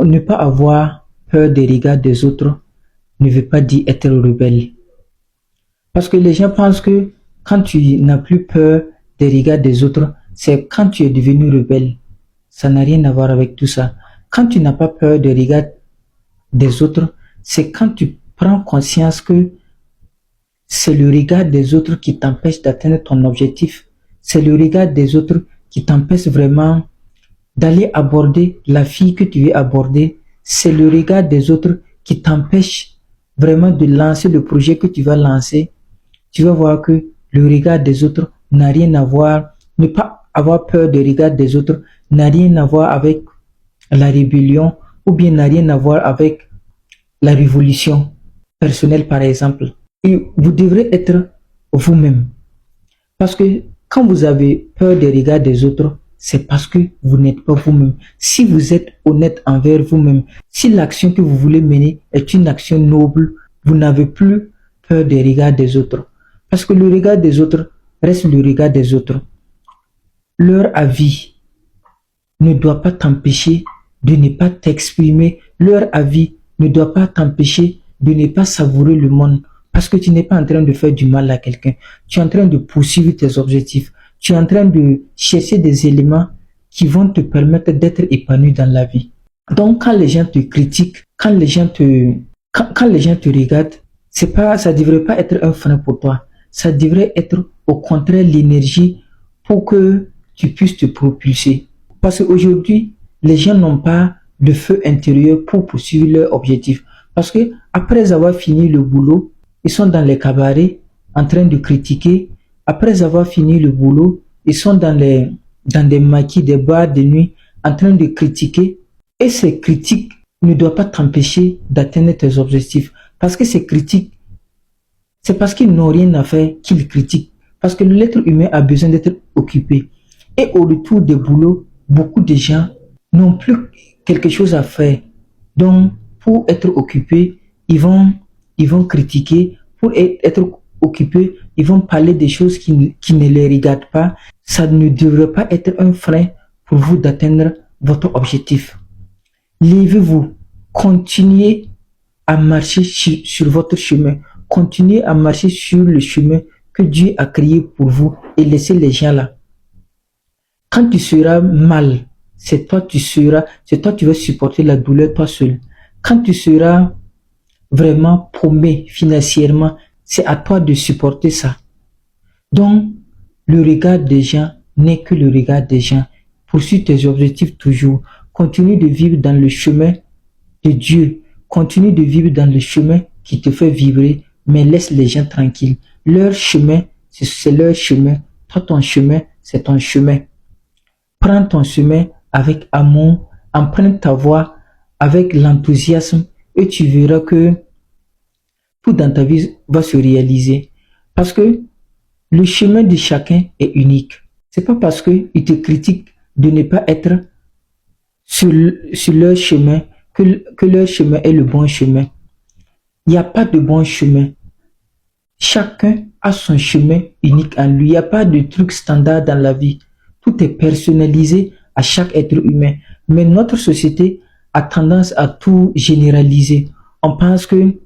Ne pas avoir peur des regards des autres ne veut pas dire être rebelle. Parce que les gens pensent que quand tu n'as plus peur des regards des autres, c'est quand tu es devenu rebelle. Ça n'a rien à voir avec tout ça. Quand tu n'as pas peur des regards des autres, c'est quand tu prends conscience que c'est le regard des autres qui t'empêche d'atteindre ton objectif. C'est le regard des autres qui t'empêche vraiment d'aller aborder la fille que tu veux aborder. C'est le regard des autres qui t'empêche vraiment de lancer le projet que tu vas lancer. Tu vas voir que le regard des autres n'a rien à voir, ne pas avoir peur du regard des autres n'a rien à voir avec la rébellion ou bien n'a rien à voir avec la révolution personnelle par exemple. Et vous devrez être vous-même. Parce que quand vous avez peur des regards des autres, c'est parce que vous n'êtes pas vous-même. Si vous êtes honnête envers vous-même, si l'action que vous voulez mener est une action noble, vous n'avez plus peur des regards des autres. Parce que le regard des autres reste le regard des autres. Leur avis ne doit pas t'empêcher de ne pas t'exprimer. Leur avis ne doit pas t'empêcher de ne pas savourer le monde. Parce que tu n'es pas en train de faire du mal à quelqu'un. Tu es en train de poursuivre tes objectifs. Tu es en train de chercher des éléments qui vont te permettre d'être épanoui dans la vie. Donc, quand les gens te critiquent, quand les gens te regardent, ça devrait pas être un frein pour toi. Ça devrait être au contraire l'énergie pour que tu puisses te propulser. Parce qu'aujourd'hui, les gens n'ont pas de feu intérieur pour poursuivre leur objectif. Parce que après avoir fini le boulot, ils sont dans les cabarets en train de critiquer. Après avoir fini le boulot, ils sont dans des maquis, des bars de nuit en train de critiquer. Et ces critiques ne doivent pas t'empêcher d'atteindre tes objectifs. Parce que ces critiques, c'est parce qu'ils n'ont rien à faire qu'ils critiquent. Parce que l'être humain a besoin d'être occupé. Et au retour des boulots, beaucoup de gens n'ont plus quelque chose à faire. Donc, pour être occupés, ils vont critiquer. Pour être occupés, ils vont parler des choses qui ne les regardent pas. Ça ne devrait pas être un frein pour vous d'atteindre votre objectif. Levez-vous, continuez à marcher sur votre chemin. Continuez à marcher sur le chemin que Dieu a créé pour vous et laissez les gens là. Quand tu seras mal, c'est toi qui vas supporter la douleur toi seul. Quand tu seras vraiment paumé financièrement, c'est à toi de supporter ça. Donc, le regard des gens n'est que le regard des gens. Poursuis tes objectifs toujours. Continue de vivre dans le chemin de Dieu. Continue de vivre dans le chemin qui te fait vibrer, mais laisse les gens tranquilles. Leur chemin, c'est leur chemin. Toi, ton chemin, c'est ton chemin. Prends ton chemin avec amour, emprunte ta voie avec l'enthousiasme et tu verras que tout dans ta vie va se réaliser. Parce que le chemin de chacun est unique. C'est pas parce qu'ils te critiquent de ne pas être sur leur chemin que leur chemin est le bon chemin. Il n'y a pas de bon chemin. Chacun a son chemin unique en lui. Il n'y a pas de truc standard dans la vie. Tout est personnalisé à chaque être humain. Mais notre société a tendance à tout généraliser. On pense que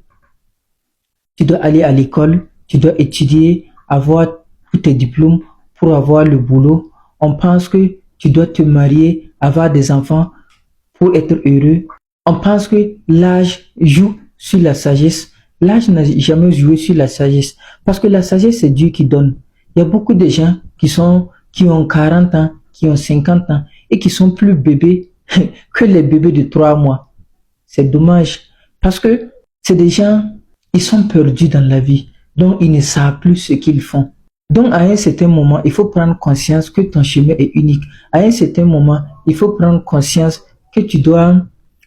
tu dois aller à l'école, tu dois étudier, avoir tous tes diplômes pour avoir le boulot. On pense que tu dois te marier, avoir des enfants pour être heureux. On pense que l'âge joue sur la sagesse. L'âge n'a jamais joué sur la sagesse. Parce que la sagesse, c'est Dieu qui donne. Il y a beaucoup de gens qui ont 40 ans, qui ont 50 ans et qui sont plus bébés que les bébés de 3 mois. C'est dommage. Parce que c'est des gens, ils sont perdus dans la vie. Donc, ils ne savent plus ce qu'ils font. Donc, à un certain moment, il faut prendre conscience que ton chemin est unique. À un certain moment, il faut prendre conscience que tu dois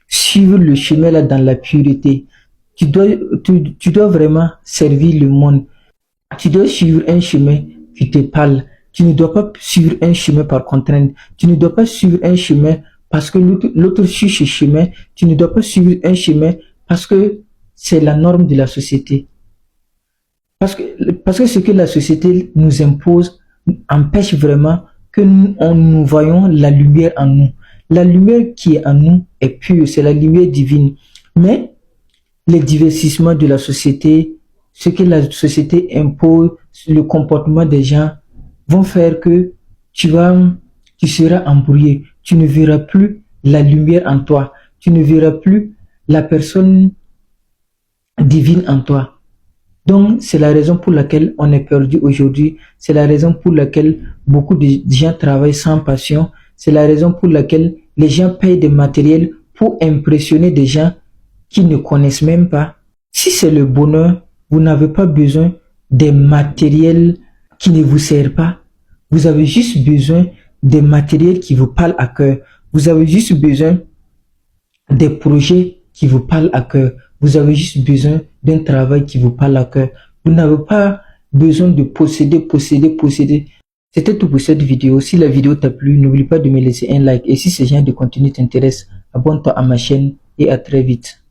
suivre le chemin là dans la pureté. Tu dois vraiment servir le monde. Tu dois suivre un chemin qui te parle. Tu ne dois pas suivre un chemin par contrainte. Tu ne dois pas suivre un chemin parce que l'autre suit ce chemin. Tu ne dois pas suivre un chemin parce que c'est la norme de la société. Parce que ce que la société nous impose empêche vraiment que nous voyons la lumière en nous. La lumière qui est en nous est pure, c'est la lumière divine. Mais les divertissements de la société, ce que la société impose, le comportement des gens vont faire que tu seras embrouillé. Tu ne verras plus la lumière en toi. Tu ne verras plus la personne divine en toi. Donc, c'est la raison pour laquelle on est perdu aujourd'hui. C'est la raison pour laquelle beaucoup de gens travaillent sans passion. C'est la raison pour laquelle les gens payent des matériels pour impressionner des gens qui ne connaissent même pas. Si c'est le bonheur, vous n'avez pas besoin des matériels qui ne vous servent pas. Vous avez juste besoin des matériels qui vous parlent à cœur. Vous avez juste besoin des projets qui vous parlent à cœur. Vous avez juste besoin d'un travail qui vous parle à cœur. Vous n'avez pas besoin de posséder. C'était tout pour cette vidéo. Si la vidéo t'a plu, n'oublie pas de me laisser un like. Et si ce genre de contenu t'intéresse, abonne-toi à ma chaîne et à très vite.